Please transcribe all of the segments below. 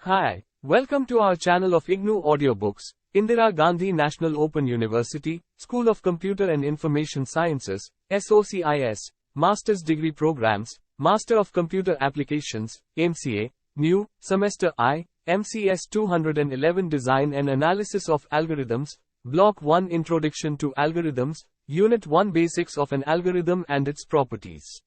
Hi, welcome to our channel of IGNOU audiobooks, Indira Gandhi National Open University, School of Computer and Information Sciences, SOCIS, Master's Degree Programs, Master of Computer Applications, MCA, New, Semester I, MCS-211 Design and Analysis of Algorithms, Block-1 Introduction to Algorithms, Unit-1 Basics of an Algorithm and its Properties.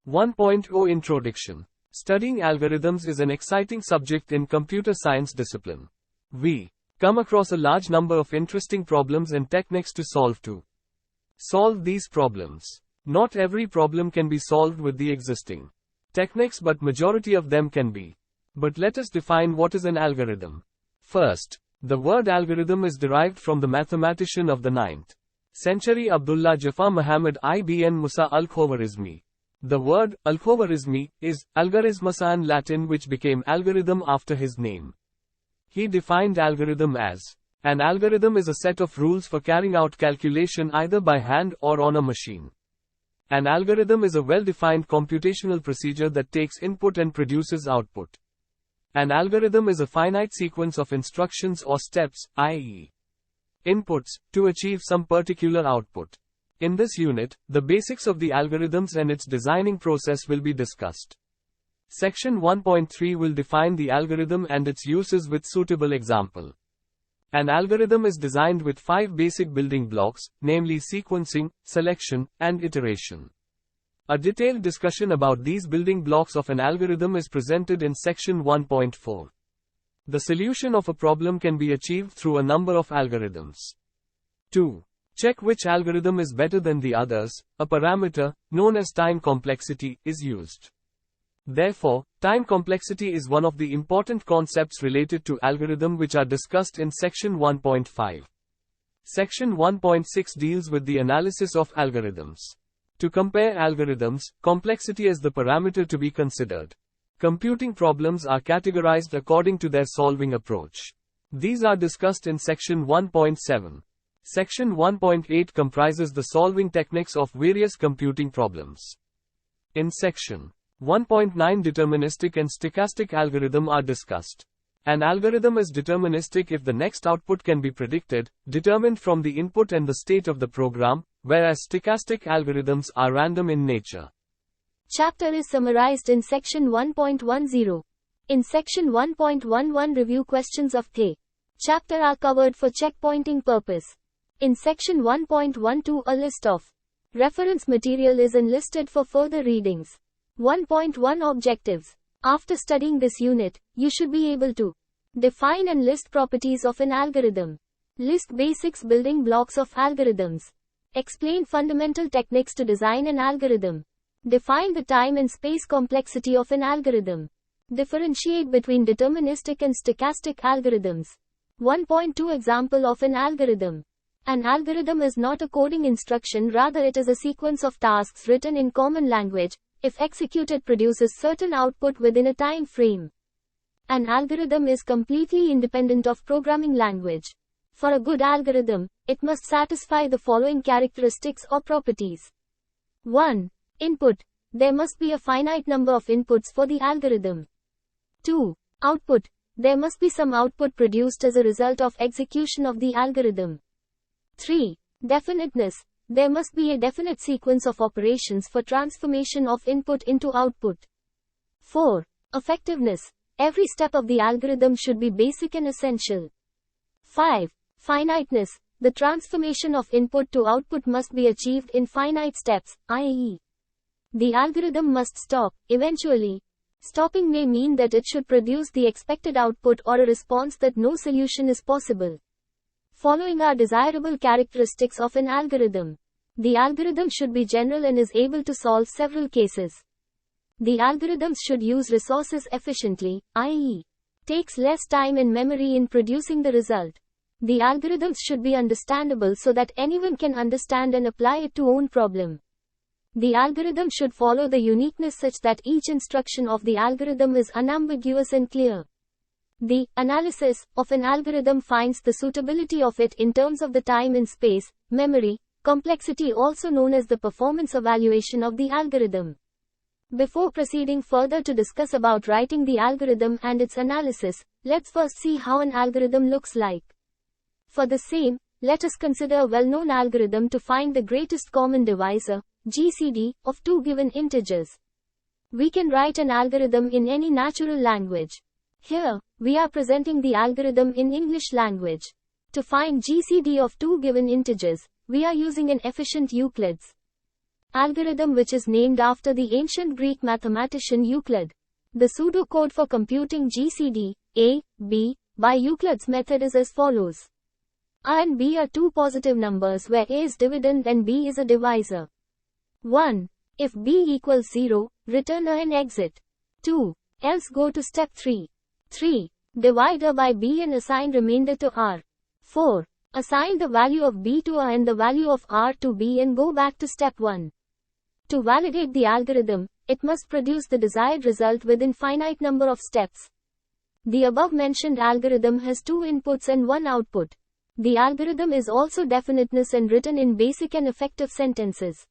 1.0 Introduction. Studying algorithms is an exciting subject in computer science discipline. We come across a large number of interesting problems and techniques to solve these problems. Not every problem can be solved with the existing techniques, but majority of them can be. But let us define what is an algorithm. First, the word algorithm is derived from the mathematician of the 9th century Abdullah Jafar Muhammad ibn Musa al-Khwarizmi. The word al-Khwarizmi is algoritmasa in Latin, which became algorithm after his name. He defined algorithm as an algorithm is a set of rules for carrying out calculation either by hand or on a machine. An algorithm is a well-defined computational procedure that takes input and produces output. An algorithm is a finite sequence of instructions or steps, i.e., inputs, to achieve some particular output. In this unit, the basics of the algorithms and its designing process will be discussed. Section 1.3 will define the algorithm and its uses with suitable example. An algorithm is designed with 5 basic building blocks, namely sequencing, selection, and iteration. A detailed discussion about these building blocks of an algorithm is presented in section 1.4. The solution of a problem can be achieved through a number of algorithms. 2. Check which algorithm is better than the others. A parameter, known as time complexity, is used. Therefore, time complexity is one of the important concepts related to algorithm which are discussed in section 1.5. Section 1.6 deals with the analysis of algorithms. To compare algorithms, complexity is the parameter to be considered. Computing problems are categorized according to their solving approach. These are discussed in section 1.7. Section 1.8 comprises the solving techniques of various computing problems. In section 1.9, deterministic and stochastic algorithm are discussed. An algorithm is deterministic if the next output can be predicted, determined from the input and the state of the program, whereas stochastic algorithms are random in nature. Chapter is summarized in section 1.10. In section 1.11, review questions of the chapter are covered for checkpointing purpose. In section 1.12, a list of reference material is enlisted for further readings. 1.1 Objectives. After studying this unit, you should be able to define and list properties of an algorithm, list basics building blocks of algorithms, explain fundamental techniques to design an algorithm, define the time and space complexity of an algorithm, differentiate between deterministic and stochastic algorithms. 1.2 Example of an algorithm. An algorithm is not a coding instruction, rather it is a sequence of tasks written in common language. If executed, produces certain output within a time frame. An algorithm is completely independent of programming language. For a good algorithm, it must satisfy the following characteristics or properties. 1. Input. There must be a finite number of inputs for the algorithm. 2. Output. There must be some output produced as a result of execution of the algorithm. 3. Definiteness. There must be a definite sequence of operations for transformation of input into output. 4. Effectiveness. Every step of the algorithm should be basic and essential. 5. Finiteness. The transformation of input to output must be achieved in finite steps, i.e., the algorithm must stop, eventually. Stopping may mean that it should produce the expected output or a response that no solution is possible. Following are desirable characteristics of an algorithm. The algorithm should be general and is able to solve several cases. The algorithms should use resources efficiently, i.e., takes less time and memory in producing the result. The algorithms should be understandable so that anyone can understand and apply it to own problem. The algorithm should follow the uniqueness such that each instruction of the algorithm is unambiguous and clear. The analysis of an algorithm finds the suitability of it in terms of the time and space, memory, complexity, also known as the performance evaluation of the algorithm. Before proceeding further to discuss about writing the algorithm and its analysis, let's first see how an algorithm looks like. For the same, let us consider a well-known algorithm to find the greatest common divisor, GCD, of two given integers. We can write an algorithm in any natural language. Here, we are presenting the algorithm in English language. To find GCD of two given integers, we are using an efficient Euclid's algorithm which is named after the ancient Greek mathematician Euclid. The pseudocode for computing GCD, A, B, by Euclid's method is as follows. A and B are two positive numbers where A is dividend and B is a divisor. 1. If B equals 0, return A and exit. 2. Else go to step 3. 3. Divide A by B and assign remainder to R. 4. Assign the value of B to A and the value of R to B and go back to step 1. To validate the algorithm, it must produce the desired result within finite number of steps. The above-mentioned algorithm has two inputs and one output. The algorithm is also definiteness and written in basic and effective sentences.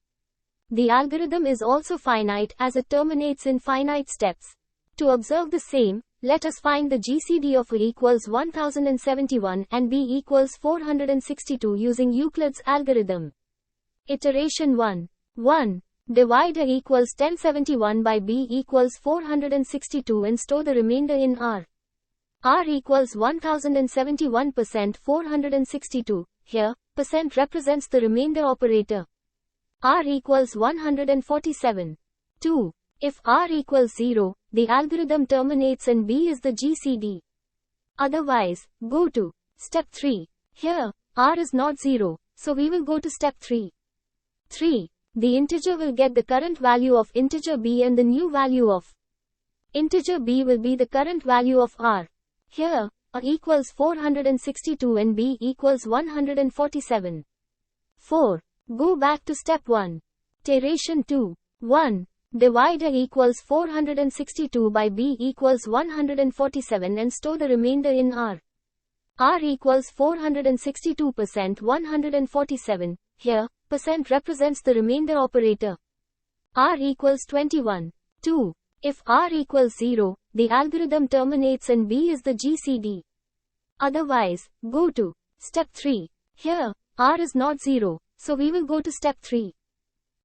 The algorithm is also finite as it terminates in finite steps. To observe the same, let us find the GCD of A equals 1071 and B equals 462 using Euclid's algorithm. Iteration 1. 1. Divide A equals 1071 by B equals 462 and store the remainder in R. R equals 1071% 462. Here, percent represents the remainder operator. R equals 147. 2. If R equals 0, the algorithm terminates and B is the GCD. Otherwise, go to step 3. Here, R is not 0, so we will go to step 3. 3. The integer will get the current value of integer B and the new value of integer B will be the current value of R. Here, A equals 462 and B equals 147. 4. Go back to step 1. Iteration 2. 1. Divide A equals 462 by B equals 147 and store the remainder in R. R equals 462% 147. Here, percent represents the remainder operator. R equals 21. 2. If R equals 0, the algorithm terminates and B is the GCD. Otherwise, go to step 3. Here, R is not 0, so we will go to step 3.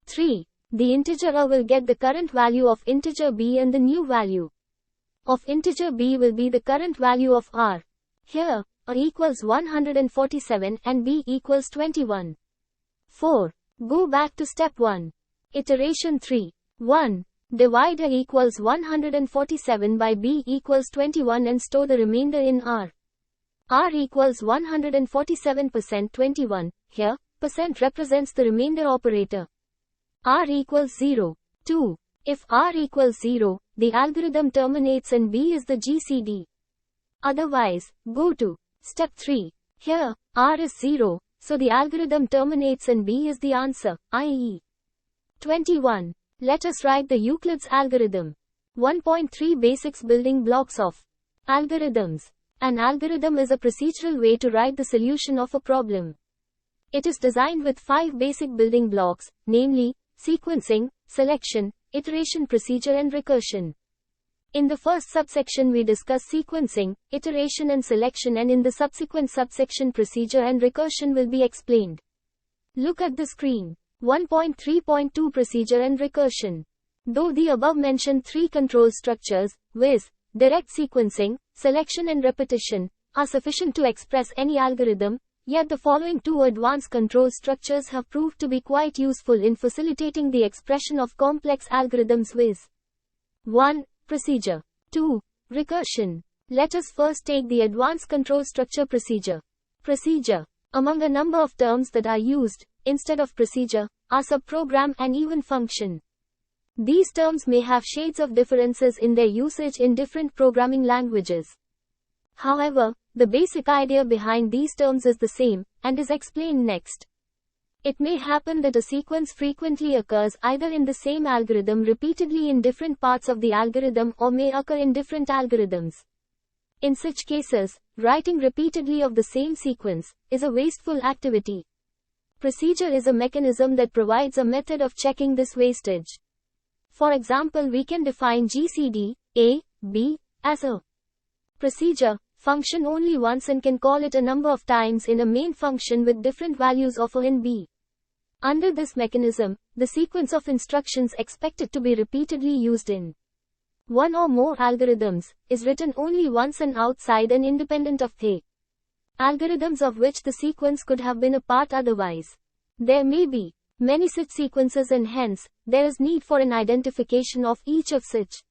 3. The integer A will get the current value of integer B and the new value of integer B will be the current value of R. Here, A equals 147 and B equals 21. 4. Go back to step 1. Iteration 3. 1. Divide A equals 147 by B equals 21 and store the remainder in R. R equals 147% 21. Here, percent represents the remainder operator. R equals 0. 2. If R equals 0, the algorithm terminates and B is the GCD. Otherwise, go to step 3. Here, R is 0, so the algorithm terminates and B is the answer, i.e. 21. Let us write the Euclid's algorithm. 1.3 Basics Building blocks of algorithms. An algorithm is a procedural way to write the solution of a problem. It is designed with 5 basic building blocks, namely, sequencing, selection, iteration procedure and recursion. In the first subsection we discuss sequencing, iteration and selection, and in the subsequent subsection procedure and recursion will be explained. Look at the screen. 1.3.2 Procedure and recursion. Though the above-mentioned 3 control structures, viz., direct sequencing, selection and repetition, are sufficient to express any algorithm, yet the following 2 advanced control structures have proved to be quite useful in facilitating the expression of complex algorithms, viz. 1. Procedure. 2. Recursion. Let us first take the advanced control structure procedure. Procedure. Among a number of terms that are used, instead of procedure, are subprogram and even function. These terms may have shades of differences in their usage in different programming languages. However, the basic idea behind these terms is the same, and is explained next. It may happen that a sequence frequently occurs either in the same algorithm repeatedly in different parts of the algorithm or may occur in different algorithms. In such cases, writing repeatedly of the same sequence is a wasteful activity. Procedure is a mechanism that provides a method of checking this wastage. For example, we can define GCD, A, B, as a procedure function only once and can call it a number of times in a main function with different values of A and B. Under this mechanism, the sequence of instructions expected to be repeatedly used in one or more algorithms is written only once and outside and independent of the algorithms of which the sequence could have been a part otherwise. There may be many such sequences and hence, there is need for an identification of each of such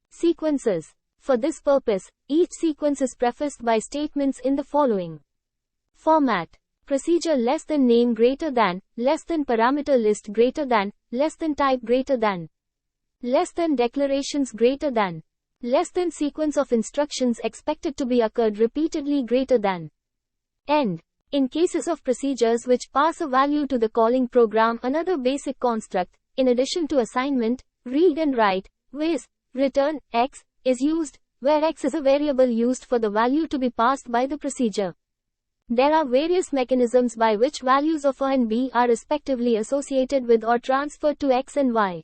sequences. For this purpose, each sequence is prefaced by statements in the following format. Procedure less than name greater than, less than parameter list greater than, less than type greater than, less than declarations greater than, less than sequence of instructions expected to be occurred repeatedly greater than. End. In cases of procedures which pass a value to the calling program, another basic construct, in addition to assignment, read and write, viz. Return, x, is used, where x is a variable used for the value to be passed by the procedure. There are various mechanisms by which values of A and B are respectively associated with or transferred to x and y.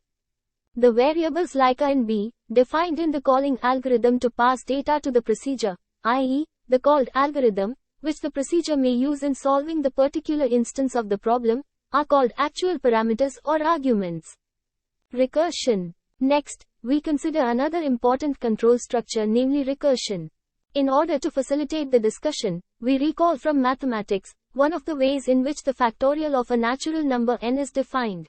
The variables like A and B, defined in the calling algorithm to pass data to the procedure, i.e., the called algorithm, which the procedure may use in solving the particular instance of the problem, are called actual parameters or arguments. Recursion. Next, we consider another important control structure, namely recursion. In order to facilitate the discussion, we recall from mathematics, one of the ways in which the factorial of a natural number n is defined.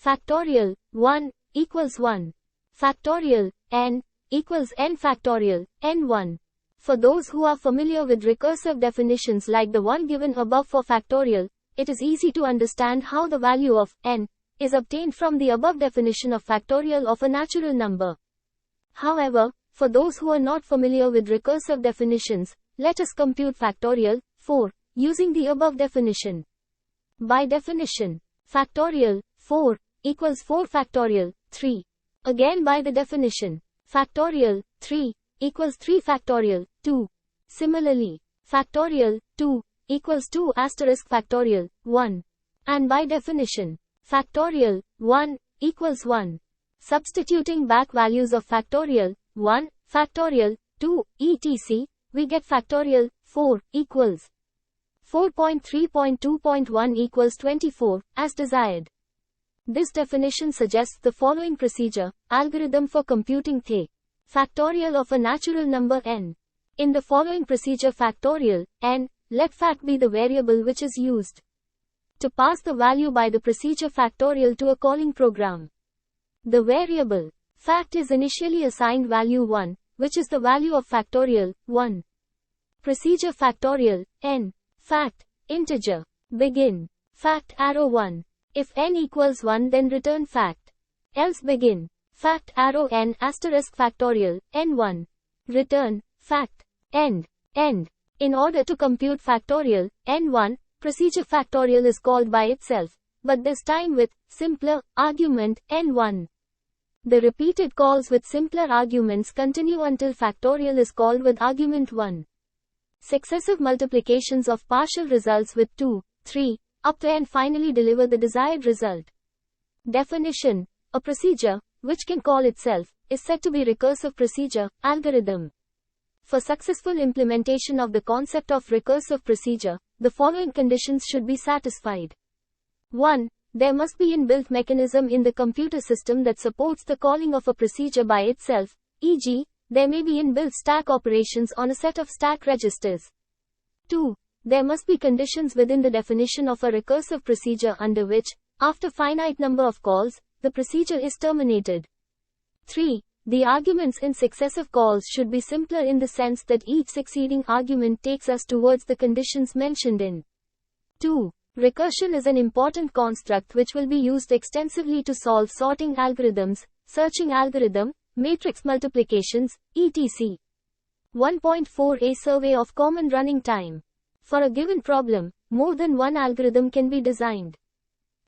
Factorial 1 equals 1. Factorial n equals n factorial n1. For those who are familiar with recursive definitions like the one given above for factorial, it is easy to understand how the value of n is obtained from the above definition of factorial of a natural number. However, for those who are not familiar with recursive definitions, let us compute factorial 4 using the above definition. By definition, factorial 4 equals 4 factorial 3. Again by the definition, factorial 3 equals 3 factorial 2. Similarly, factorial 2 equals 2 asterisk factorial 1. And by definition, factorial 1 equals 1. Substituting back values of factorial 1, factorial 2, etc., we get factorial 4 equals 4.3.2.1 equals 24, as desired. This definition suggests the following procedure, algorithm for computing the factorial of a natural number n. In the following procedure factorial n, let fact be the variable which is used to pass the value by the procedure factorial to a calling program. The variable fact is initially assigned value 1, which is the value of factorial 1. Procedure factorial n. Fact integer begin fact arrow 1. If n equals 1, then return fact. Else begin fact arrow n asterisk factorial n1. Return fact end. In order to compute factorial n1, procedure factorial is called by itself, but this time with simpler argument n1. The repeated calls with simpler arguments continue until factorial is called with argument 1. Successive multiplications of partial results with 2, 3, up to n finally deliver the desired result. Definition: a procedure, which can call itself, is said to be recursive procedure, algorithm. For successful implementation of the concept of recursive procedure, the following conditions should be satisfied. 1. There must be inbuilt mechanism in the computer system that supports the calling of a procedure by itself, e.g., there may be inbuilt stack operations on a set of stack registers. 2. There must be conditions within the definition of a recursive procedure under which, after finite number of calls, the procedure is terminated. 3. The arguments in successive calls should be simpler in the sense that each succeeding argument takes us towards the conditions mentioned in 2. Recursion is an important construct which will be used extensively to solve sorting algorithms, searching algorithm, matrix multiplications, etc. 1.4 A survey of common running time. For a given problem, more than one algorithm can be designed.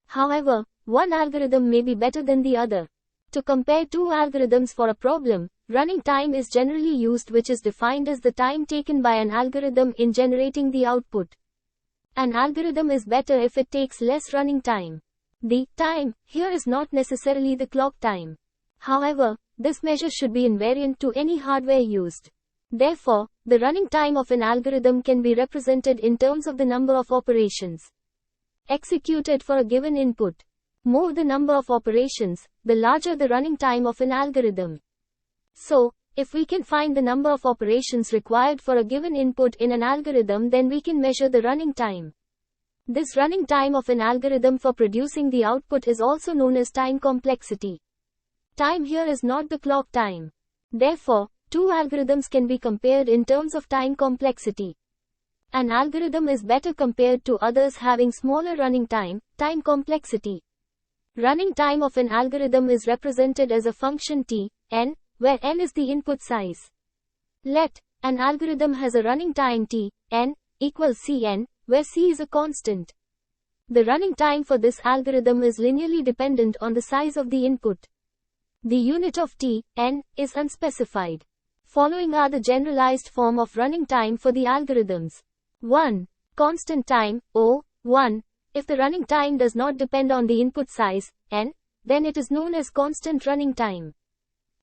However, one algorithm may be better than the other. To compare two algorithms for a problem, running time is generally used, which is defined as the time taken by an algorithm in generating the output. An algorithm is better if it takes less running time. The time here is not necessarily the clock time. However, this measure should be invariant to any hardware used. Therefore, the running time of an algorithm can be represented in terms of the number of operations executed for a given input. More the number of operations, the larger the running time of an algorithm. So, if we can find the number of operations required for a given input in an algorithm, then we can measure the running time. This running time of an algorithm for producing the output is also known as time complexity. Time here is not the clock time. Therefore, two algorithms can be compared in terms of time complexity. An algorithm is better compared to others having smaller running time, time complexity. Running time of an algorithm is represented as a function t, n, where n is the input size. Let an algorithm has a running time t, n, equals Cn, where C is a constant. The running time for this algorithm is linearly dependent on the size of the input. The unit of t, n, is unspecified. Following are the generalized form of running time for the algorithms. 1. Constant time, O, 1. If the running time does not depend on the input size, n, then it is known as constant running time.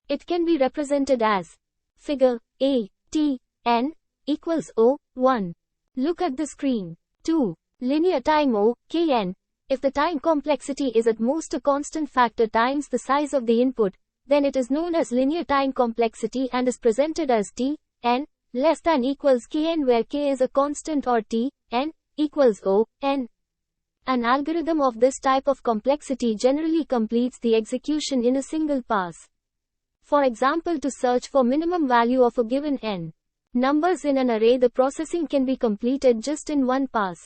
It can be represented as figure A, T, n, equals O, 1. Look at the screen. 2. Linear time O, Kn. If the time complexity is at most a constant factor times the size of the input, then it is known as linear time complexity and is presented as T, n, less than equals Kn, where K is a constant, or T, n, equals O, n. An algorithm of this type of complexity generally completes the execution in a single pass. For example, to search for minimum value of a given n numbers in an array, the processing can be completed just in one pass.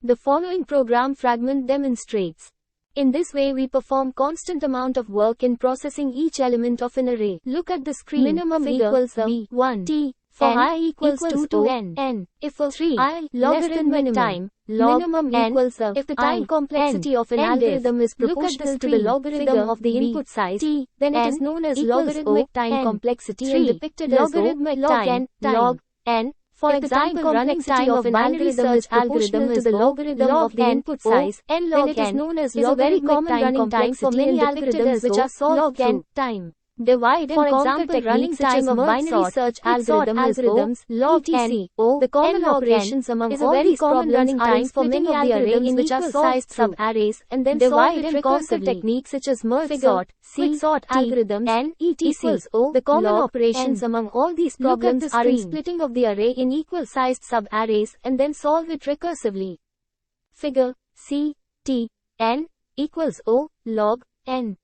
The following program fragment demonstrates. In this way we perform constant amount of work in processing each element of an array. Look at the screen. Minimum equals v 1 t for I equals 2 to n. If for 3 I logarithmic time log minimum equals if the time complexity of an algorithm is proportional to the logarithm of the input size t, then it is known as logarithmic time complexity and depicted as logarithmic time log n. For example, running time of an algorithm is proportional to the logarithm of the input size, n log n. It is known as logarithmic running time for many algorithms which are solved through time. Divide and conquer techniques such as binary search algorithms, log n, the common operations among all these problems are in for many algorithms which are solved sub-arrays, and then divide and conquer techniques such as merge sort, quicksort algorithms, n, etc. The common operations among all these problems are in splitting of the array in equal-sized sub-arrays and then solve it recursively. Figure C, T, n, equals O, log, n.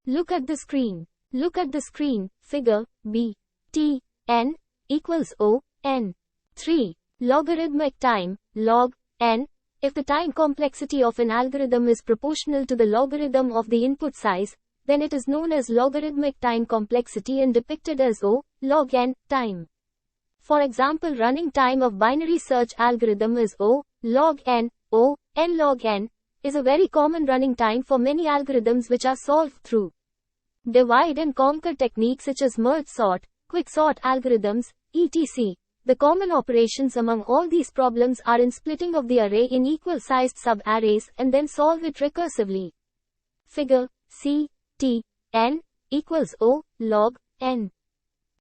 Look at the screen. Look at the screen. Figure B, T, n, equals O, n. 3. Logarithmic time, log, n. If the time complexity of an algorithm is proportional to the logarithm of the input size, then it is known as logarithmic time complexity and depicted as O, log n, time. For example, running time of binary search algorithm is O, log n, O, n log n, is a very common running time for many algorithms which are solved through divide and conquer techniques such as merge sort, quicksort algorithms, etc. The common operations among all these problems are in splitting of the array in equal-sized sub-arrays and then solve it recursively. Figure C, T, n, equals O, log, n.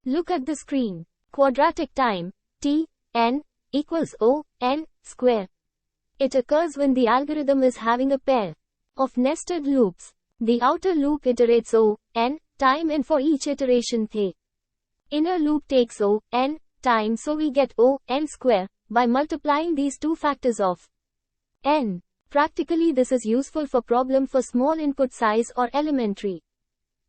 Look at the screen. Quadratic time, T, n, equals O, n, square. It occurs when the algorithm is having a pair of nested loops. The outer loop iterates O, n, time, and for each iteration the inner loop takes O, n, time, so we get O, n square, by multiplying these two factors of n. Practically this is useful for problem for small input size or elementary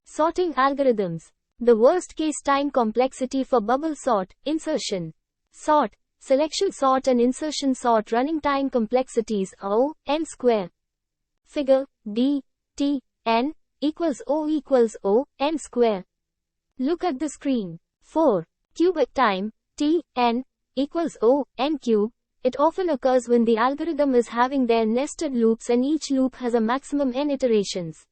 sorting algorithms. The worst case time complexity for bubble sort, insertion sort, selection sort and insertion sort running time complexities are O, n square. Figure D, T, n, equals O, n square. Look at the screen. 4. Cubic time, T, n, equals O, n cube. It often occurs when the algorithm is having their nested loops and each loop has a maximum n iterations.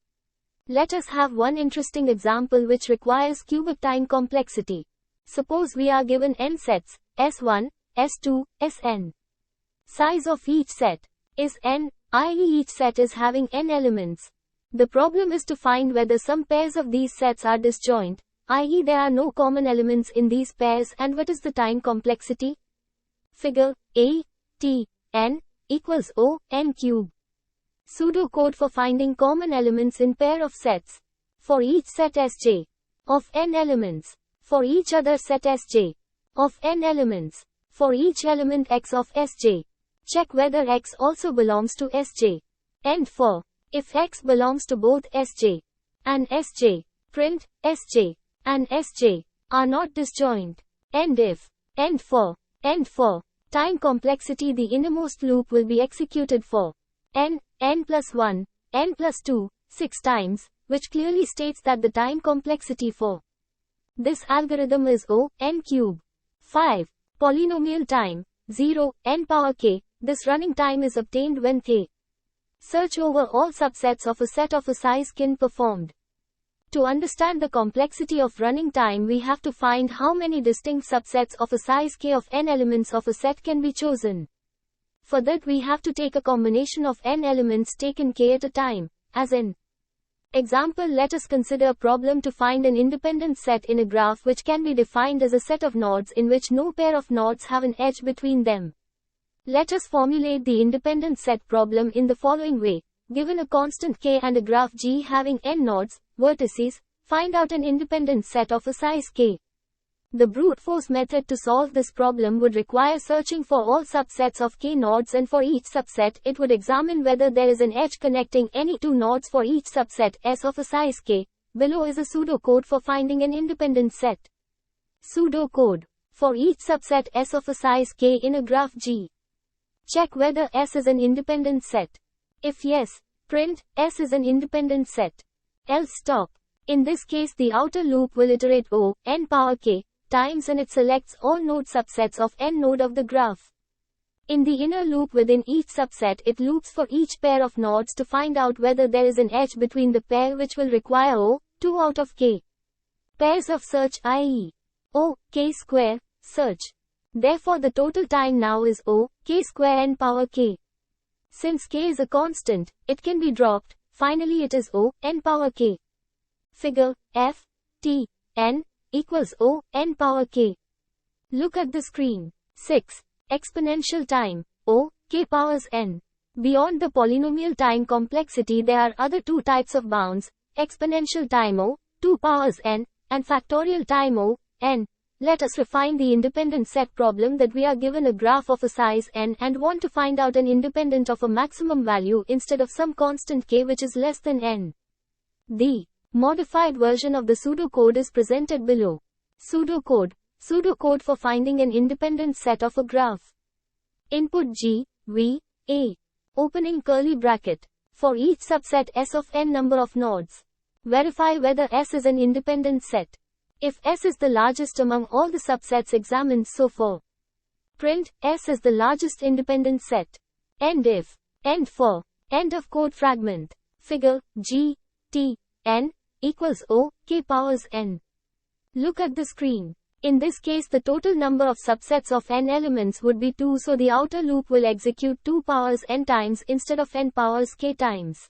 Let us have one interesting example which requires cubic time complexity. Suppose we are given n sets, S1, S2, Sn. Size of each set is n, i.e. each set is having n elements. The problem is to find whether some pairs of these sets are disjoint, i.e. there are no common elements in these pairs, and what is the time complexity? Figure A, T, N equals O, N cube. Pseudocode for finding common elements in pair of sets. For each set Sj of n elements. For each other set Sj of n elements. For each element x of Sj. Check whether x also belongs to Sj. And for, if x belongs to both Sj and Sj, print Sj and Sj are not disjoint. And if, and for, time complexity, the innermost loop will be executed for n, n plus 1, n plus 2, 6 times, which clearly states that the time complexity for this algorithm is O, n cube. 5. Polynomial time, 0, n power k. This running time is obtained when k search over all subsets of a set of a size kin performed. To understand the complexity of running time, we have to find how many distinct subsets of a size k of n elements of a set can be chosen. For that we have to take a combination of n elements taken k at a time, as in example. Let us consider a problem to find an independent set in a graph which can be defined as a set of nodes in which no pair of nodes have an edge between them. Let us formulate the independent set problem in the following way. Given a constant k and a graph G having n nodes, vertices, find out an independent set of a size k. The brute force method to solve this problem would require searching for all subsets of k nodes, and for each subset it would examine whether there is an edge connecting any two nodes for each subset S of a size k. Below is a pseudocode for finding an independent set. Pseudocode. For each subset S of a size k in a graph G, check whether S is an independent set. If yes, print S is an independent set. Else stop. In this case the outer loop will iterate O, n power k, times, and it selects all node subsets of n node of the graph. In the inner loop within each subset it loops for each pair of nodes to find out whether there is an edge between the pair, which will require O, 2 out of k pairs of search, i.e. O, k square, search. Therefore the total time now is O, k square n power k. Since k is a constant, it can be dropped. Finally it is O, n power k. Figure F, T, N equals O, n power k. Look at the screen. 6. Exponential time, O, k powers n. Beyond the polynomial time complexity there are other two types of bounds, exponential time O, 2 powers n, and factorial time O, n. Let us refine the independent set problem that we are given a graph of a size n and want to find out an independent of a maximum value instead of some constant k which is less than n. The modified version of the pseudocode is presented below. Pseudocode. Pseudocode for finding an independent set of a graph. Input G, V, A. Opening curly bracket. For each subset S of n number of nodes. Verify whether S is an independent set. If S is the largest among all the subsets examined so far, print S is the largest independent set. And if, and for, end of code fragment. Figure G, T, N equals O, k powers n. Look at the screen. In this case the total number of subsets of n elements would be 2, so the outer loop will execute 2 powers n times instead of n powers k times.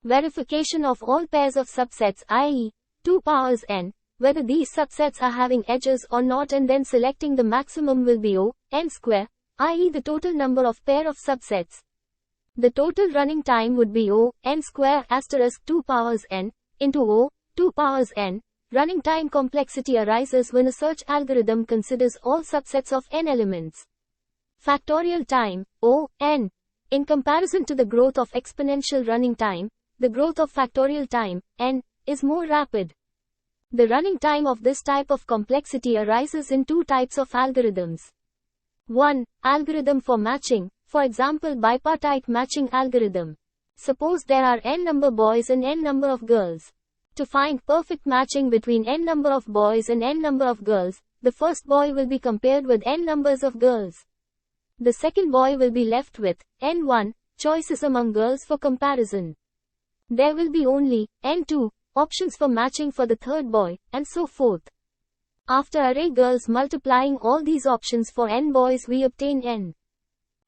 Verification of all pairs of subsets, i.e. 2 powers n, whether these subsets are having edges or not, and then selecting the maximum will be O, n square, i.e. the total number of pair of subsets. The total running time would be O, n square asterisk 2 powers n, into O, 2 powers n. Running time complexity arises when a search algorithm considers all subsets of n elements. Factorial time, O, n. In comparison to the growth of exponential running time, the growth of factorial time, n, is more rapid. The running time of this type of complexity arises in two types of algorithms. 1. Algorithm for matching, for example bipartite matching algorithm. Suppose there are n number boys and n number of girls. To find perfect matching between n number of boys and n number of girls, the first boy will be compared with n numbers of girls. The second boy will be left with n1 choices among girls for comparison. There will be only n2 options for matching for the third boy, and so forth. After array girls multiplying all these options for n boys, we obtain n,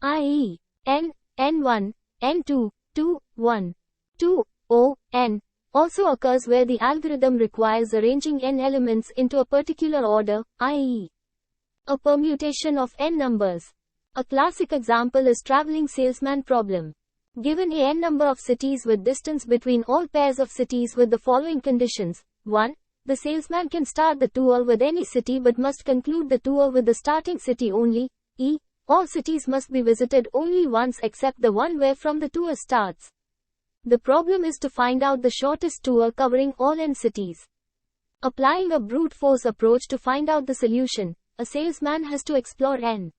i.e., n, n1, n2, 2, 1, 2, O, n, also occurs where the algorithm requires arranging n elements into a particular order, i.e., a permutation of n numbers. A classic example is traveling salesman problem. Given a n number of cities with distance between all pairs of cities with the following conditions. 1. The salesman can start the tour with any city but must conclude the tour with the starting city only. E. All cities must be visited only once except the one where from the tour starts. The problem is to find out the shortest tour covering all n cities. Applying a brute force approach to find out the solution, a salesman has to explore n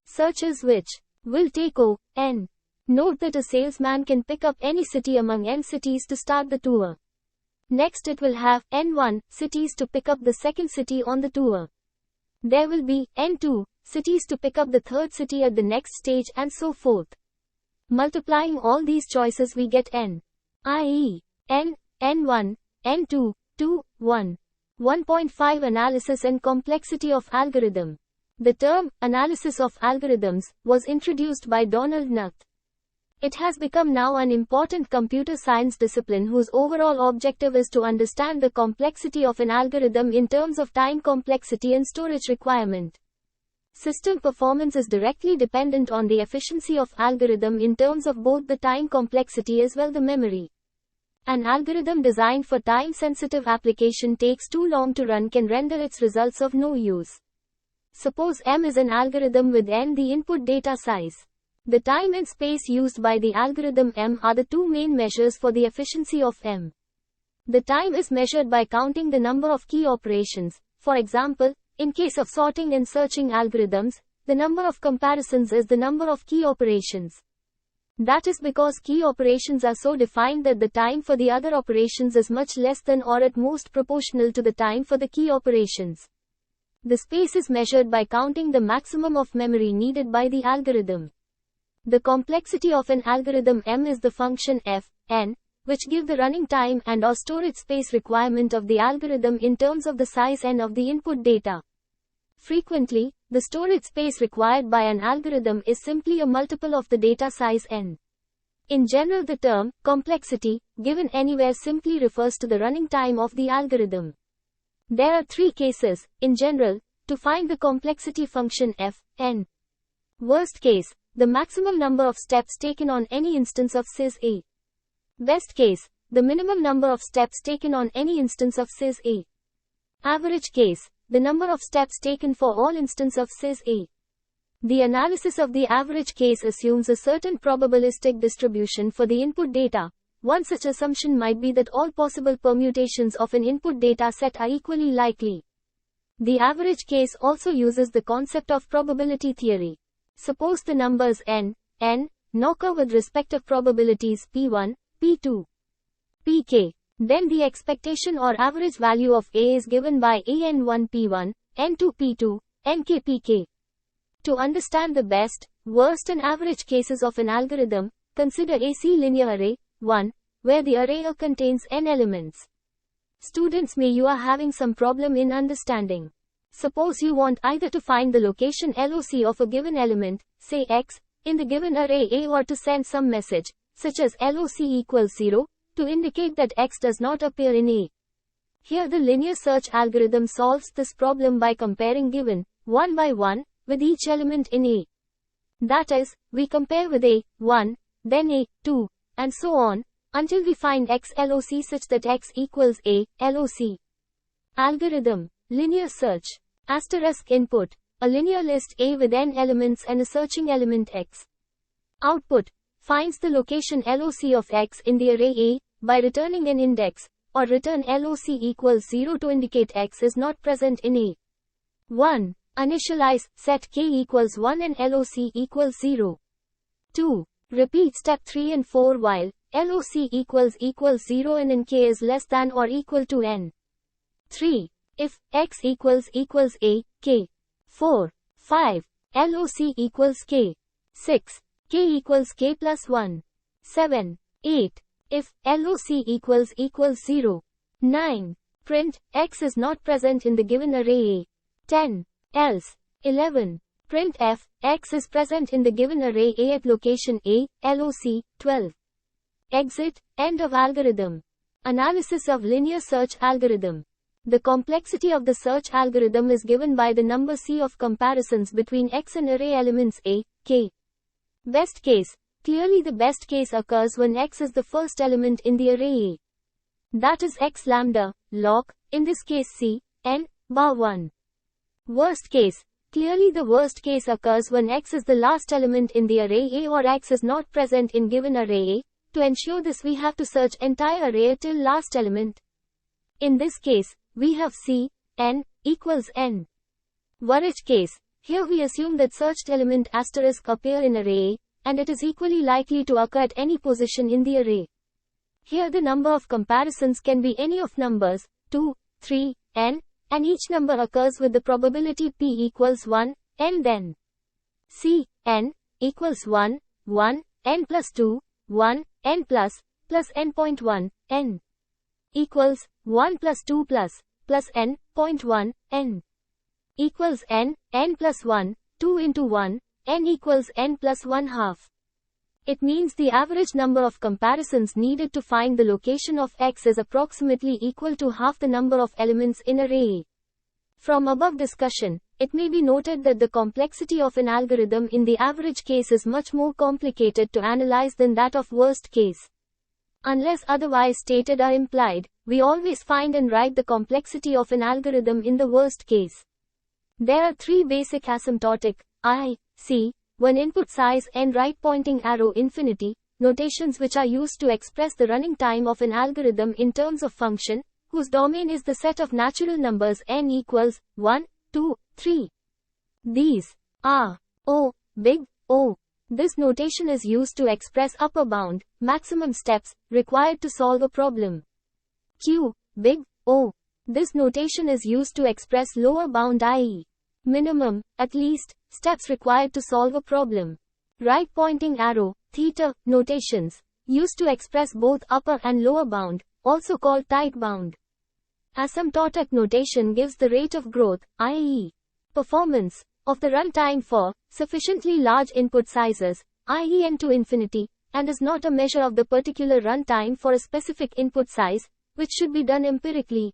searches which will take O, n. Note that a salesman can pick up any city among n cities to start the tour. Next it will have n1 cities to pick up the second city on the tour. There will be n2 cities to pick up the third city at the next stage and so forth. Multiplying all these choices we get n, i.e., n, n1, n2, 2, 1. 1.5 Analysis and complexity of algorithm. The term, analysis of algorithms, was introduced by Donald Knuth. It has become now an important computer science discipline whose overall objective is to understand the complexity of an algorithm in terms of time complexity and storage requirement. System performance is directly dependent on the efficiency of algorithm in terms of both the time complexity as well the memory. An algorithm designed for time-sensitive application takes too long to run can render its results of no use. Suppose M is an algorithm with n the input data size. The time and space used by the algorithm M are the two main measures for the efficiency of M. The time is measured by counting the number of key operations. For example, in case of sorting and searching algorithms, the number of comparisons is the number of key operations. That is because key operations are so defined that the time for the other operations is much less than or at most proportional to the time for the key operations. The space is measured by counting the maximum of memory needed by the algorithm. The complexity of an algorithm M is the function f, n, which give the running time and or storage space requirement of the algorithm in terms of the size n of the input data. Frequently, the storage space required by an algorithm is simply a multiple of the data size n. In general, the term complexity, given anywhere, simply refers to the running time of the algorithm. There are three cases, in general, to find the complexity function f, n. Worst case, the maximum number of steps taken on any instance of sys A. Best case, the minimum number of steps taken on any instance of sys A. Average case, the number of steps taken for all instances of sys A. The analysis of the average case assumes a certain probabilistic distribution for the input data. One such assumption might be that all possible permutations of an input data set are equally likely. The average case also uses the concept of probability theory. Suppose the numbers n occur with respective probabilities p1, p2, pk. Then the expectation or average value of A is given by an1 p1, n2 p2, nk pk. To understand the best, worst and average cases of an algorithm, consider a C-linear array, 1, where the array A contains n elements. Students, you are having some problem in understanding. Suppose you want either to find the location LOC of a given element, say x, in the given array A, or to send some message, such as LOC equals 0, to indicate that x does not appear in A. Here the linear search algorithm solves this problem by comparing given, one by one, with each element in A. That is, we compare with A, 1, then A, 2, and so on, until we find x LOC such that x equals A, LOC. Algorithm, linear search. Asterisk input, a linear list A with n elements and a searching element x. Output, finds the location LOC of x in the array A, by returning an index, or return LOC equals 0 to indicate x is not present in A. 1. Initialize, set k equals 1 and LOC equals 0. 2. Repeat step 3 and 4 while LOC equals 0 and nk is less than or equal to n. 3. If x equals A, k. 4. 5. LOC equals k. 6. K equals k plus 1. 7. 8. If LOC equals 0. 9. Print, x is not present in the given array A. 10. Else. 11. Print f, x is present in the given array A at location A, LOC. 12. Exit, end of algorithm. Analysis of linear search algorithm. The complexity of the search algorithm is given by the number C of comparisons between X and array elements A, K. Best case. Clearly the best case occurs when X is the first element in the array A. That is X lambda, log, in this case C, n, bar 1. Worst case. Clearly the worst case occurs when X is the last element in the array A or X is not present in given array A. To ensure this we have to search entire array till last element. In this case, we have C, n, equals n. Worst case. Here we assume that searched element asterisk appear in array A, and it is equally likely to occur at any position in the array. Here the number of comparisons can be any of numbers, 2, 3, n, and each number occurs with the probability p equals 1, n then. C, n, equals 1, 1, n plus 2, 1, n plus n.1, n. Equals, 1 plus 2 plus n.1, n. Equals n plus 1, 2 into 1, n equals n plus 1 half. It means the average number of comparisons needed to find the location of X is approximately equal to half the number of elements in array A. From above discussion, it may be noted that the complexity of an algorithm in the average case is much more complicated to analyze than that of worst case. Unless otherwise stated or implied, we always find and write the complexity of an algorithm in the worst case. There are three basic asymptotic, I, C, when input size n right pointing arrow infinity, notations which are used to express the running time of an algorithm in terms of function, whose domain is the set of natural numbers n equals 1, 2, 3. These are O, big O. This notation is used to express upper bound, maximum steps, required to solve a problem. Q, big O. This notation is used to express lower bound i.e. minimum, at least, steps required to solve a problem. Right pointing arrow, theta, notations, used to express both upper and lower bound, also called tight bound. Asymptotic notation gives the rate of growth, i.e. performance, of the runtime for sufficiently large input sizes, i.e. n to infinity, and is not a measure of the particular runtime for a specific input size, which should be done empirically.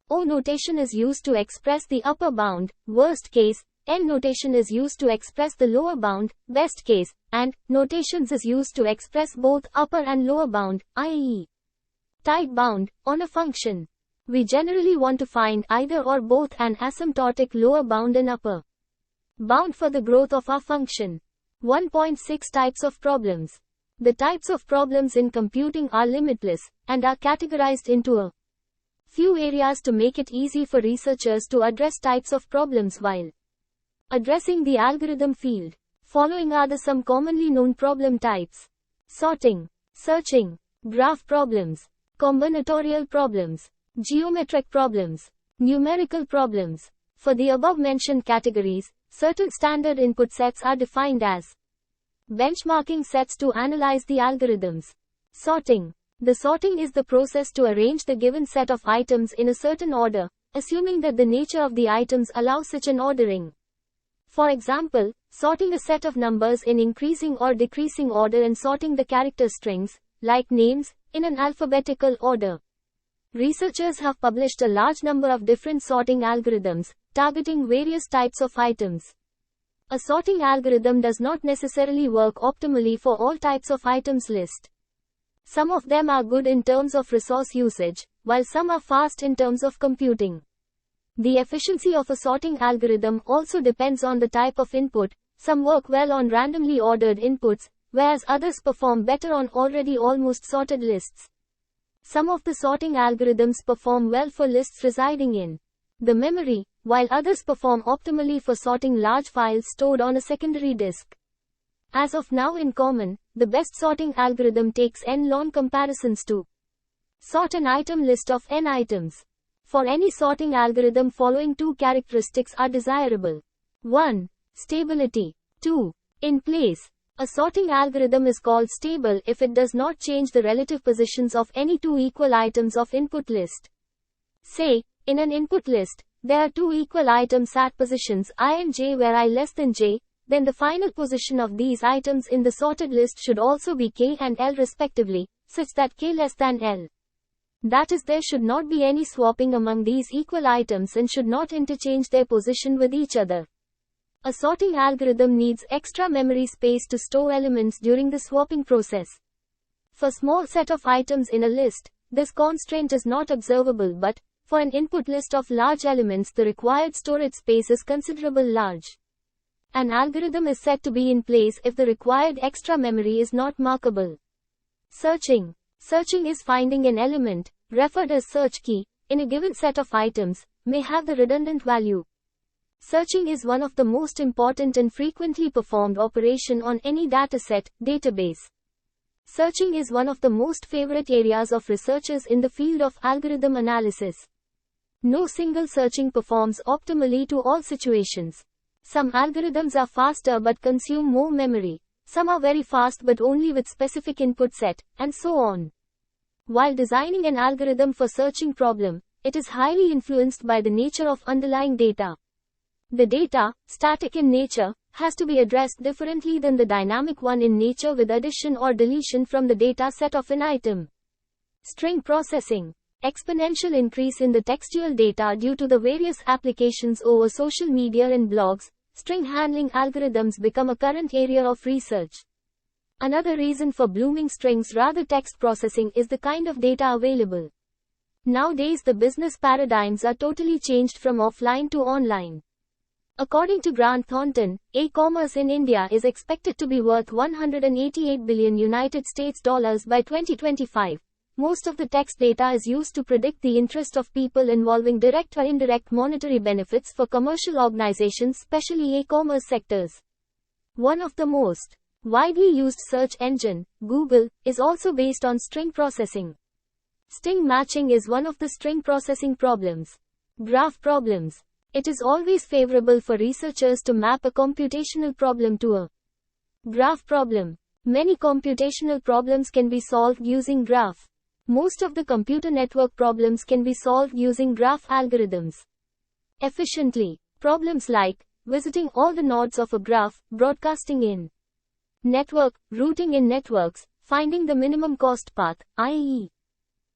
O notation is used to express the upper bound, worst case, N notation is used to express the lower bound, best case, and notations is used to express both upper and lower bound, i.e. tight bound, on a function. We generally want to find either or both an asymptotic lower bound and upper bound for the growth of our function. 1.6 Types of problems. The types of problems in computing are limitless, and are categorized into a few areas to make it easy for researchers to address types of problems while addressing the algorithm field. Following are the some commonly known problem types: sorting, searching, graph problems, combinatorial problems, geometric problems, numerical problems. For the above mentioned categories, certain standard input sets are defined as benchmarking sets to analyze the algorithms. Sorting. The sorting is the process to arrange the given set of items in a certain order, assuming that the nature of the items allows such an ordering. For example, sorting a set of numbers in increasing or decreasing order and sorting the character strings, like names, in an alphabetical order. Researchers have published a large number of different sorting algorithms, targeting various types of items. A sorting algorithm does not necessarily work optimally for all types of items list. Some of them are good in terms of resource usage, while some are fast in terms of computing. The efficiency of a sorting algorithm also depends on the type of input. Some work well on randomly ordered inputs, whereas others perform better on already almost sorted lists. Some of the sorting algorithms perform well for lists residing in the memory, while others perform optimally for sorting large files stored on a secondary disk. As of now in common, the best sorting algorithm takes n long comparisons to sort an item list of n items. For any sorting algorithm, following two characteristics are desirable. 1. Stability. 2. In place. A sorting algorithm is called stable if it does not change the relative positions of any two equal items of input list. Say, in an input list, there are two equal items at positions I and j where I less than j, then the final position of these items in the sorted list should also be k and l respectively, such that k less than L. That is, there should not be any swapping among these equal items and should not interchange their position with each other. A sorting algorithm needs extra memory space to store elements during the swapping process. For small set of items in a list, this constraint is not observable, but for an input list of large elements the required storage space is considerably large. An algorithm is said to be in place if the required extra memory is not markable. Searching. Searching is finding an element, referred as search key, in a given set of items, may have the redundant value. Searching is one of the most important and frequently performed operation on any dataset, database. Searching is one of the most favorite areas of researchers in the field of algorithm analysis. No single searching performs optimally to all situations. Some algorithms are faster but consume more memory. Some are very fast but only with specific input set, and so on. While designing an algorithm for searching problem, it is highly influenced by the nature of underlying data. The data, static in nature, has to be addressed differently than the dynamic one in nature with addition or deletion from the data set of an item. String processing. Exponential increase in the textual data due to the various applications over social media and blogs. String handling algorithms become a current area of research. Another reason for blooming strings rather text processing is the kind of data available. Nowadays the business paradigms are totally changed from offline to online. According to Grant Thornton, e-commerce in India is expected to be worth $188 billion United States dollars by 2025. Most of the text data is used to predict the interest of people involving direct or indirect monetary benefits for commercial organizations, especially e-commerce sectors. One of the most widely used search engine, Google, is also based on string processing. String matching is one of the string processing problems. Graph problems. It is always favorable for researchers to map a computational problem to a graph problem. Many computational problems can be solved using graph. Most of the computer network problems can be solved using graph algorithms efficiently. Problems like visiting all the nodes of a graph, broadcasting in network, routing in networks, finding the minimum cost path, i.e.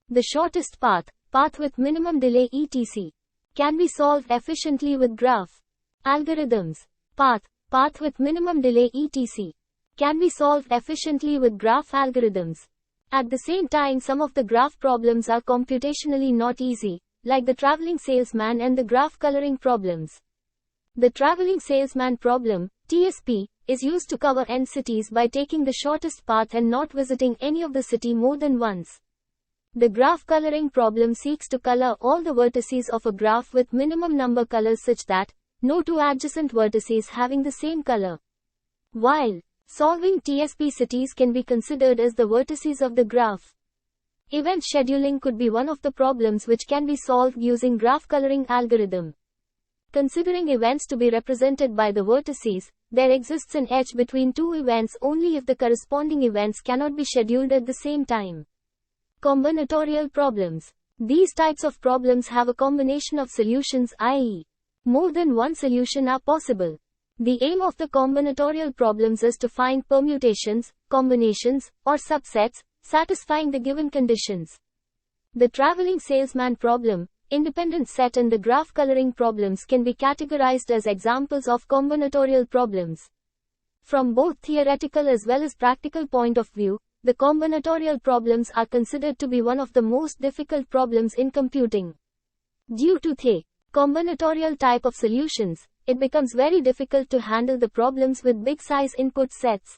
the shortest path with minimum delay etc. can be solved efficiently with graph algorithms. Path with minimum delay etc. can be solved efficiently with graph algorithms. At the same time, some of the graph problems are computationally not easy, like the traveling salesman and the graph coloring problems. The traveling salesman problem, TSP, is used to cover n cities by taking the shortest path and not visiting any of the city more than once. The graph coloring problem seeks to color all the vertices of a graph with minimum number colors such that no two adjacent vertices having the same color. While solving TSP, cities can be considered as the vertices of the graph. Event scheduling could be one of the problems which can be solved using graph coloring algorithm. Considering events to be represented by the vertices, there exists an edge between two events only if the corresponding events cannot be scheduled at the same time. Combinatorial problems. These types of problems have a combination of solutions, i.e., more than one solution are possible. The aim of the combinatorial problems is to find permutations, combinations, or subsets, satisfying the given conditions. The traveling salesman problem, independent set and the graph coloring problems can be categorized as examples of combinatorial problems. From both theoretical as well as practical point of view, the combinatorial problems are considered to be one of the most difficult problems in computing. Due to the combinatorial type of solutions, it becomes very difficult to handle the problems with big size input sets.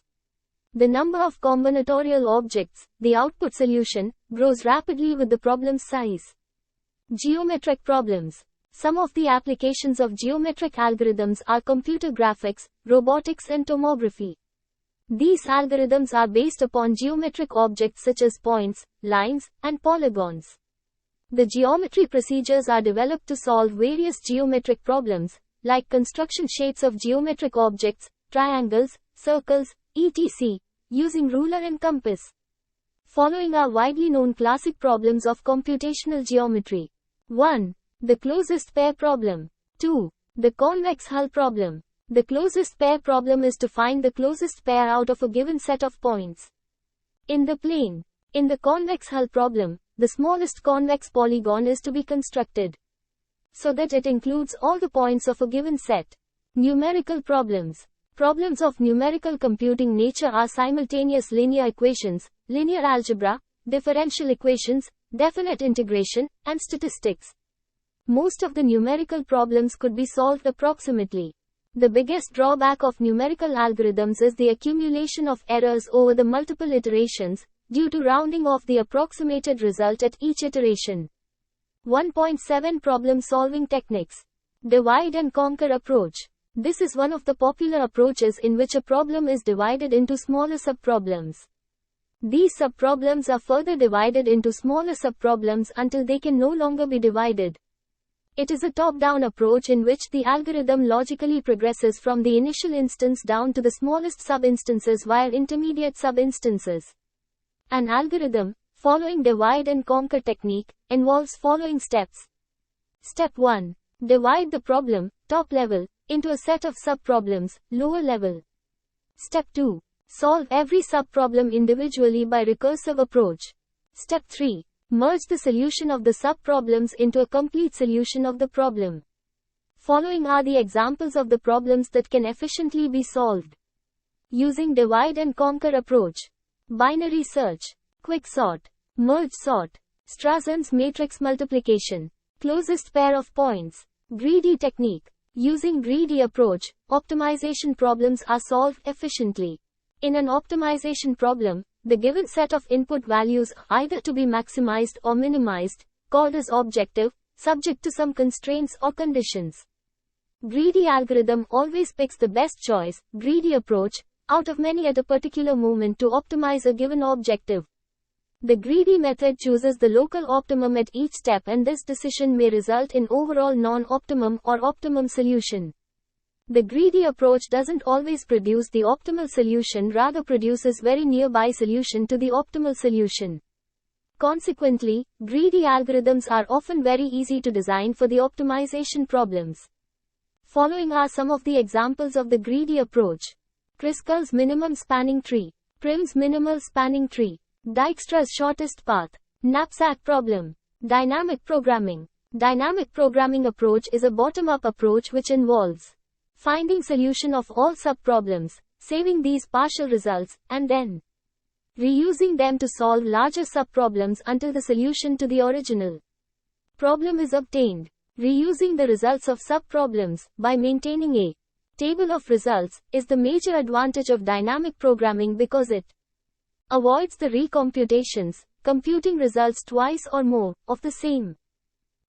The number of combinatorial objects, the output solution, grows rapidly with the problem size. Geometric problems. Some of the applications of geometric algorithms are computer graphics, robotics and tomography. These algorithms are based upon geometric objects such as points, lines, and polygons. The geometry procedures are developed to solve various geometric problems, like construction shapes of geometric objects, triangles, circles, etc., using ruler and compass. Following are widely known classic problems of computational geometry. 1. The closest pair problem. 2. The convex hull problem. The closest pair problem is to find the closest pair out of a given set of points in the plane. In the convex hull problem, the smallest convex polygon is to be constructed so that it includes all the points of a given set. Numerical problems. Problems of numerical computing nature are simultaneous linear equations, linear algebra, differential equations, definite integration, and statistics. Most of the numerical problems could be solved approximately. The biggest drawback of numerical algorithms is the accumulation of errors over the multiple iterations, due to rounding off the approximated result at each iteration. 1.7 Problem-solving techniques. Divide and conquer approach. This is one of the popular approaches in which a problem is divided into smaller subproblems. These subproblems are further divided into smaller subproblems until they can no longer be divided. It is a top-down approach in which the algorithm logically progresses from the initial instance down to the smallest sub-instances via intermediate sub-instances. An algorithm, following divide and conquer technique, involves following steps. Step 1. Divide the problem, top level, into a set of subproblems, lower level. Step 2. Solve every subproblem individually by recursive approach. Step 3. Merge the solution of the subproblems into a complete solution of the problem. Following are the examples of the problems that can efficiently be solved using divide and conquer approach. Binary search, quicksort, merge sort, Strasson's matrix multiplication, closest pair of points, greedy technique. Using greedy approach, optimization problems are solved efficiently. In an optimization problem, the given set of input values are either to be maximized or minimized, called as objective, subject to some constraints or conditions. Greedy algorithm always picks the best choice, greedy approach, out of many at a particular moment to optimize a given objective. The greedy method chooses the local optimum at each step, and this decision may result in overall non-optimum or optimum solution. The greedy approach doesn't always produce the optimal solution, rather produces very nearby solution to the optimal solution. Consequently, greedy algorithms are often very easy to design for the optimization problems. Following are some of the examples of the greedy approach. Kruskal's minimum spanning tree, Prim's minimal spanning tree, Dijkstra's shortest path, knapsack problem, dynamic programming. Dynamic programming approach is a bottom-up approach which involves finding solution of all subproblems, saving these partial results, and then reusing them to solve larger subproblems until the solution to the original problem is obtained. Reusing the results of subproblems by maintaining a table of results is the major advantage of dynamic programming because it avoids the recomputations, computing results twice or more of the same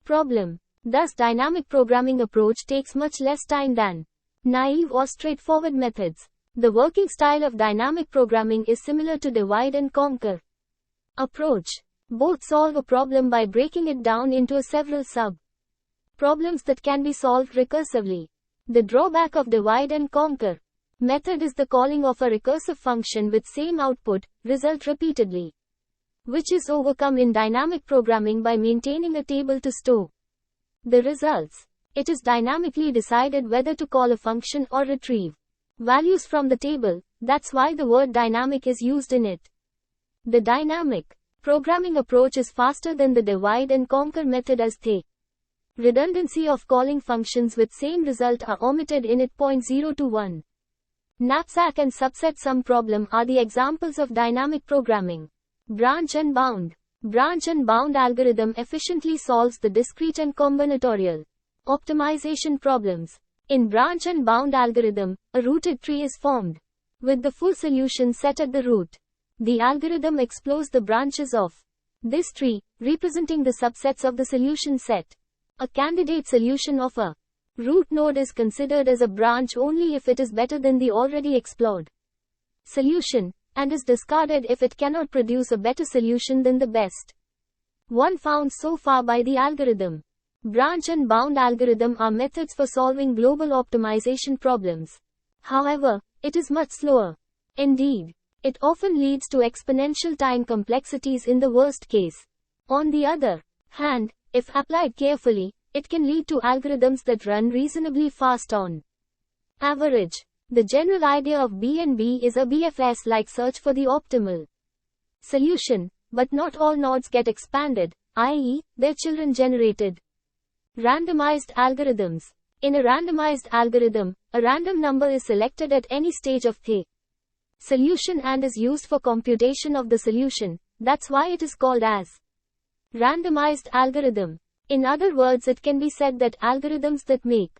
problem. Thus, dynamic programming approach takes much less time than naive or straightforward methods. The working style of dynamic programming is similar to divide and conquer approach. Both solve a problem by breaking it down into several sub-problems that can be solved recursively. The drawback of divide and conquer method is the calling of a recursive function with same output, result repeatedly, which is overcome in dynamic programming by maintaining a table to store the results. It is dynamically decided whether to call a function or retrieve values from the table. That's why the word dynamic is used in it. The dynamic programming approach is faster than the divide and conquer method as the redundancy of calling functions with same result are omitted in it. 0.021. Knapsack and subset sum problem are the examples of dynamic programming. Branch and bound. Branch and bound algorithm efficiently solves the discrete and combinatorial optimization problems. In branch and bound algorithm, a rooted tree is formed with the full solution set at the root. The algorithm explores the branches of this tree, representing the subsets of the solution set. A candidate solution of a root node is considered as a branch only if it is better than the already explored solution, and is discarded if it cannot produce a better solution than the best one found so far by the algorithm. Branch and bound algorithm are methods for solving global optimization problems. However, it is much slower. Indeed, it often leads to exponential time complexities in the worst case. On the other hand, if applied carefully, it can lead to algorithms that run reasonably fast on average. The general idea of BNB is a BFS-like search for the optimal solution. but not all nodes get expanded, i.e., their children generated. Randomized algorithms. In a randomized algorithm, a random number is selected at any stage of the solution and is used for computation of the solution. That's why it is called as randomized algorithm. In other words, it can be said that algorithms that make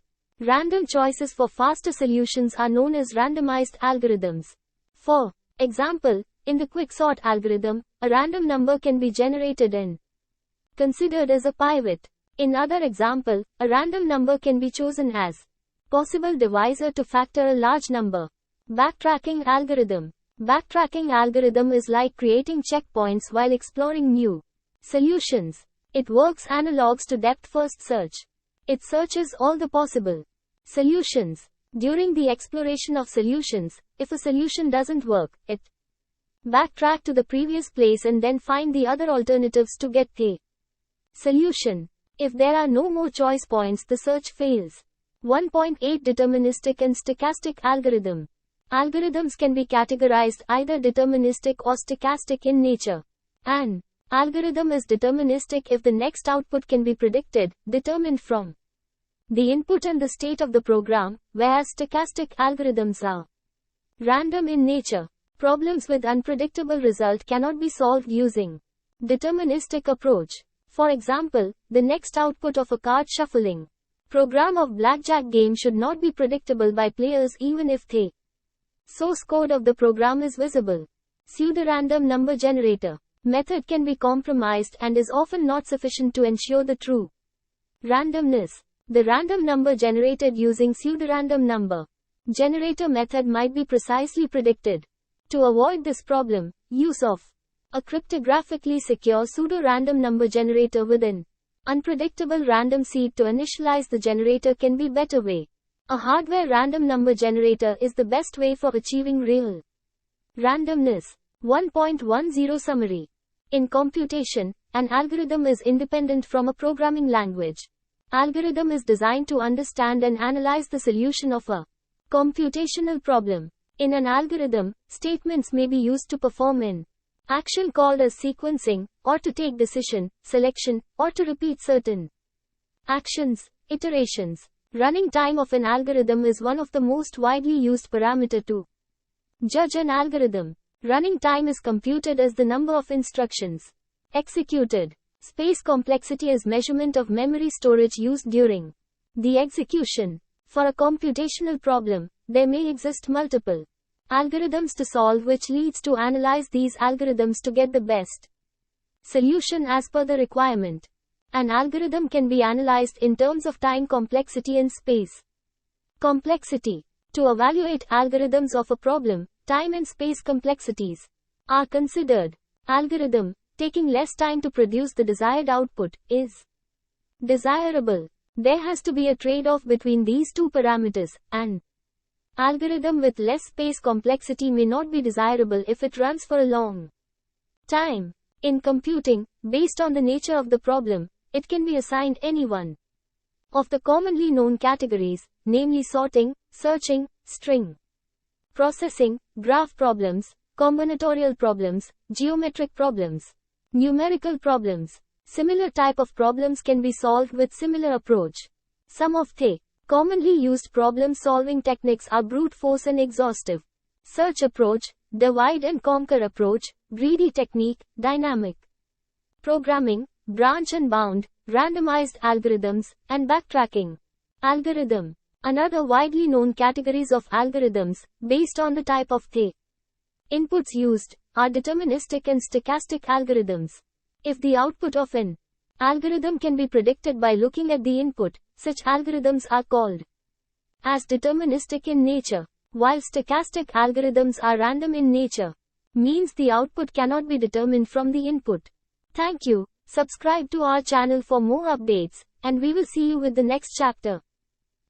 random choices for faster solutions are known as randomized algorithms. For example, in the quicksort algorithm, a random number can be generated and considered as a pivot. In other example, a random number can be chosen as possible divisor to factor a large number. Backtracking algorithm. Backtracking algorithm is like creating checkpoints while exploring new solutions. It works analogs to depth-first search. It searches all the possible solutions. During the exploration of solutions, if a solution doesn't work, it backtrack to the previous place and then find the other alternatives to get the solution. If there are no more choice points, the search fails. 1.8 Deterministic and stochastic algorithm. Algorithms can be categorized either deterministic or stochastic in nature. An algorithm is deterministic if the next output can be predicted, determined from the input and the state of the program, whereas stochastic algorithms are random in nature. Problems with unpredictable result cannot be solved using deterministic approach. For example, the next output of a card shuffling program of blackjack game should not be predictable by players even if the source code of the program is visible. Pseudorandom number generator method can be compromised and is often not sufficient to ensure the true randomness. The random number generated using pseudorandom number generator method might be precisely predicted. To avoid this problem, use of a cryptographically secure pseudo-random number generator with an unpredictable random seed to initialize the generator can be better way. A hardware random number generator is the best way for achieving real randomness. 1.10 Summary. In computation, an algorithm is independent from a programming language. Algorithm is designed to understand and analyze the solution of a computational problem. In an algorithm, statements may be used to perform an action called as sequencing, or to take decision, selection, or to repeat certain actions, iterations. Running time of an algorithm is one of the most widely used parameter to judge an algorithm. Running time is computed as the number of instructions executed. Space complexity is measurement of memory storage used during the execution. For a computational problem, there may exist multiple algorithms to solve, which leads to analyze these algorithms to get the best solution as per the requirement. An algorithm can be analyzed in terms of time complexity and space complexity. To evaluate algorithms of a problem, time and space complexities are considered. Algorithm taking less time to produce the desired output is desirable. There has to be a trade-off between these two parameters. An algorithm with less space complexity may not be desirable if it runs for a long time. In computing, based on the nature of the problem, it can be assigned any one of the commonly known categories, namely sorting, searching, string processing, graph problems, combinatorial problems, geometric problems, numerical problems. Similar type of problems can be solved with similar approach. Some of the commonly used problem-solving techniques are brute force and exhaustive search approach, divide and conquer approach, greedy technique, dynamic programming, branch and bound, randomized algorithms, and backtracking algorithm. Another widely known categories of algorithms, based on the type of the inputs used, are deterministic and stochastic algorithms. If the output of an algorithm can be predicted by looking at the input, such algorithms are called as deterministic in nature, while stochastic algorithms are random in nature. Means the output cannot be determined from the input. Thank you. Subscribe to our channel for more updates, and we will see you with the next chapter.